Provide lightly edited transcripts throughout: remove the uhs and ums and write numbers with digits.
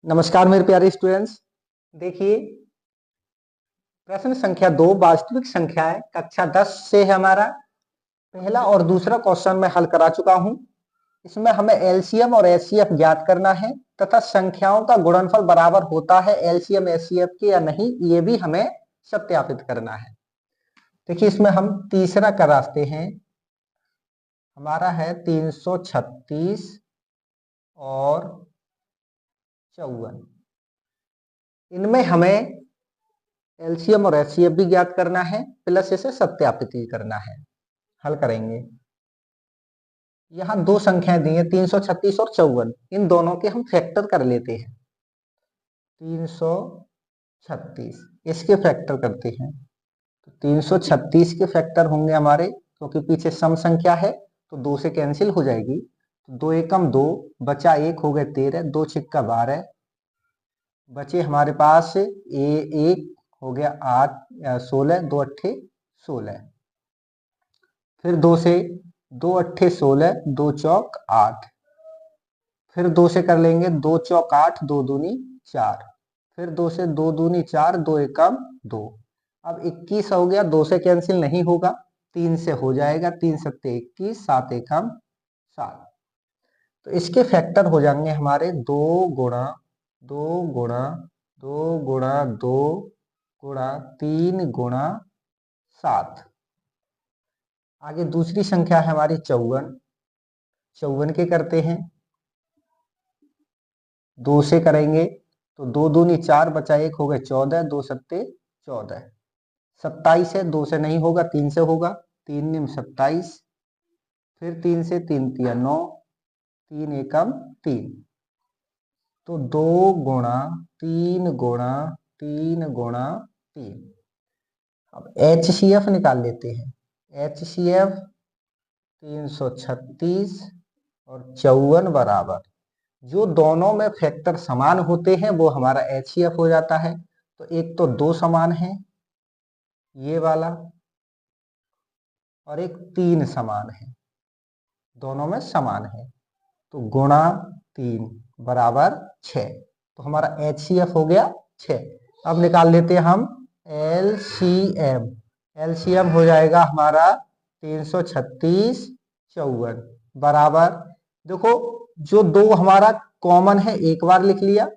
नमस्कार मेरे प्यारे स्टूडेंट्स। देखिए, प्रश्न संख्या 2 वास्तविक संख्या है, कक्षा 10 से है हमारा। पहला और दूसरा क्वेश्चन मैं हल करा चुका हूं। इसमें हमें एलसीएम और एचसीएफ ज्ञात करना है तथा संख्याओं का गुणनफल बराबर होता है एलसीएम एचसीएफ के या नहीं, ये भी हमें सत्यापित करना है। देखिए, इसमें हम तीसरा कराते हैं। हमारा है 336 और 54। इनमें हमें एलसीएम और एचसीएफ भी ज्ञात करना है, प्लस इसे सत्यापित भी करना है। हल करेंगे। यहाँ दो संख्याएं दी हैं, 336 और 54। इन दोनों के हम फैक्टर कर लेते हैं। 336 इसके फैक्टर करते हैं तो 336 के फैक्टर होंगे हमारे, क्योंकि पीछे सम संख्या है तो 2 से कैंसिल हो जाएगी। तो 2 एकम 2, बचा 1 हो गए 13, 2 छिक्का 12, बचे हमारे पास एक हो गया 8 16, 2 अट्ठे 16। फिर 2 से 2 अट्ठे 16, 2 चौक 8। फिर 2 से कर लेंगे, 2 चौक 8, 2 दूनी 4। फिर 2 से 2 दूनी 4, 2 एकम 2। अब 21 हो गया, 2 से कैंसिल नहीं होगा, 3 से हो जाएगा, 3 सत्ते 21, 7 एकम 7। तो इसके फैक्टर हो जाएंगे हमारे 2 गुणा 2 गुणा 2 गुणा 2 गुणा 3 गुणा 7। आगे दूसरी संख्या है हमारी 54। 54 के करते हैं, 2 से करेंगे तो 2 दूनी 4, बचा 1 हो गए 14, 2 सत्ते 14। 27 है, 2 से नहीं होगा, 3 से होगा, 3 निम 27। फिर 3 से 3 तिया 9, 3 एकम 3। तो 2 गुणा 3 गुणा 3 गुणा 3। अब एचसीएफ निकाल लेते हैं। एचसीएफ 336 और 54 बराबर, जो दोनों में फैक्टर समान होते हैं वो हमारा एचसीएफ हो जाता है। तो एक तो 2 समान है ये वाला, और एक 3 समान है, दोनों में समान है। तो गुणा 3 बराबर 6। तो हमारा एचसीएफ हो गया 6। अब निकाल लेते हैं हम एलसीएम। एलसीएम हो जाएगा हमारा 336 54 बराबर, देखो जो 2 हमारा कॉमन है एक बार लिख लिया,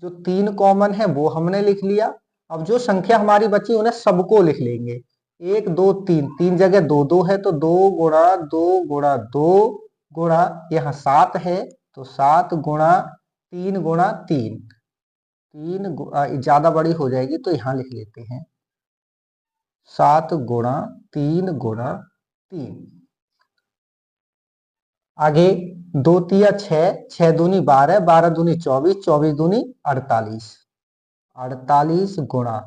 जो 3 कॉमन है वो हमने लिख लिया। अब जो संख्या हमारी बची उन्हें सबको लिख लेंगे। 1 2 3, 3 जगह 2 2 है तो 2 गुणा 2 गुणा 2 गुणा, यहाँ 7 है तो 7 गुणा 3 गुणा 3। 3 ज्यादा बड़ी हो जाएगी तो यहाँ लिख लेते हैं 7 गुणा 3 गुणा 3। आगे 2 तिया 6, 6 दूनी 12, 12 दूनी 24, 24 दूनी 48। 48 गुणा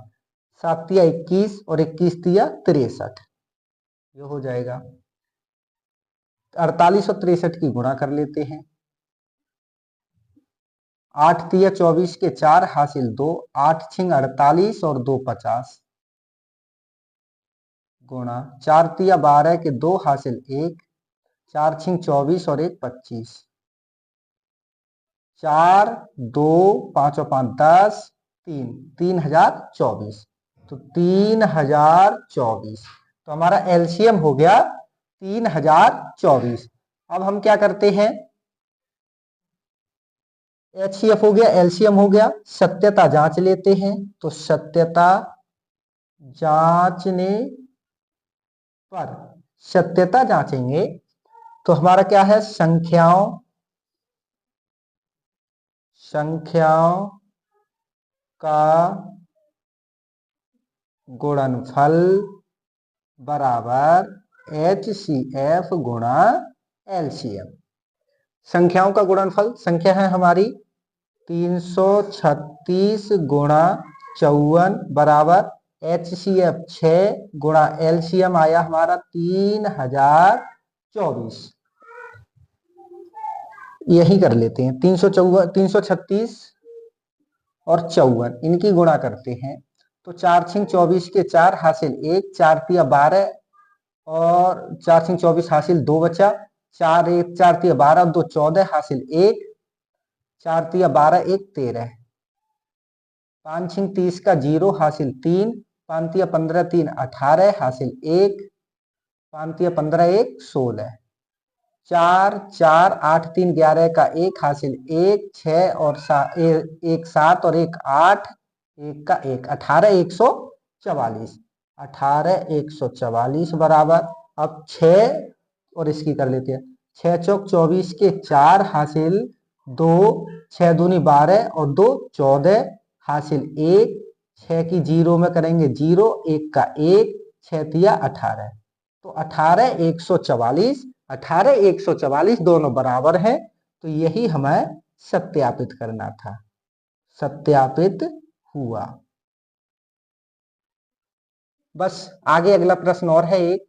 7 तिया 21 और 21 तिया 63, ये हो जाएगा। 48 और 63 की गुणा कर लेते हैं। 8 तिया 24 के 4 हासिल 2, 8 छिंग 48 और 2 50 गुणा 4 तिया 12 के 2 हासिल 1, 4 छिंग 24 और 1 25। 4 2 5 और 5 10, 3 3024। तो 3024, तो हमारा एलसीएम हो गया 3024। अब हम क्या करते हैं, एचसीएफ हो गया, एलसीएम हो गया, सत्यता जांच लेते हैं। तो सत्यता जांचने पर, सत्यता जांचेंगे तो हमारा क्या है, संख्याओं का गुणनफल बराबर एचसीएफ गुणा एलसीएम। संख्याओं का गुणनफल, संख्या है हमारी 336 गुणा 54 बराबर एचसीएफ 6 गुणा एलसीएम आया हमारा 3024। यही कर लेते हैं, 336 और 54 इनकी गुणा करते हैं। तो 4 छिंग 24 के 4 हासिल 1, 4 तिया 12 और 4 छिंग 24 हासिल 2 बचा, 4 1 4 तिया 12, 2 14 हासिल 1, 4 तिया 12, 1 13, 5 छिंग 30 का 0 हासिल 3, 5 तिया 15, 3 18 हासिल 1, 5 तिया 15, 1 16, 4 4 8 3 11 का 1 हासिल 1, 6 और 1 7 और 1 8, 1 का 1 18 144, 18 144 बराबर। अब 6 और इसकी कर लेते हैं, 6 चौक 24 के 4 हासिल 2, 6 दूनी 12 और 2 14 हासिल 1, 6 की 0 में करेंगे 0, 1 का 1, 6 तिया 18, तो 18 144, 18 144 दोनों बराबर है, तो यही हमें सत्यापित करना था। सत्यापित हुआ। बस आगे अगला प्रश्न और है एक,